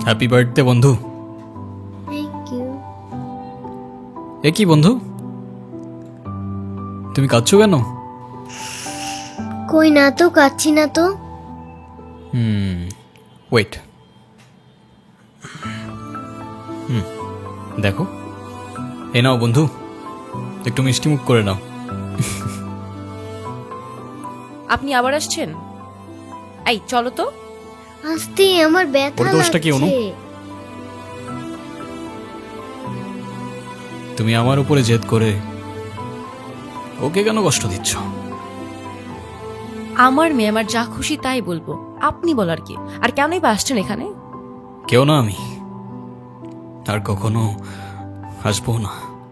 Happy birthday বন্ধু। Thank you. এ কি বন্ধু, তুমি কাঁদছো কেন? কই না তো, কাচ্ছি না তো। ওয়েট। দেখো, এ নাও বন্ধু, একটু মিষ্টি মুখ করে নাও। আপনি আবার আসছেন? এই চলো তো। আস্তে, আমার ব্যথা ওর দোষটা কি অনু? লাগছে। তুমি আমার উপরে জেদ করে ওকে কেন কষ্ট দিচ্ছ? আমার মেয়ে আমার যা খুশি তাই বলবো, আপনি বলার কি? আর কেনই বা আসছেন এখানে? কেউ না আমি, আর কখনো আসবো না।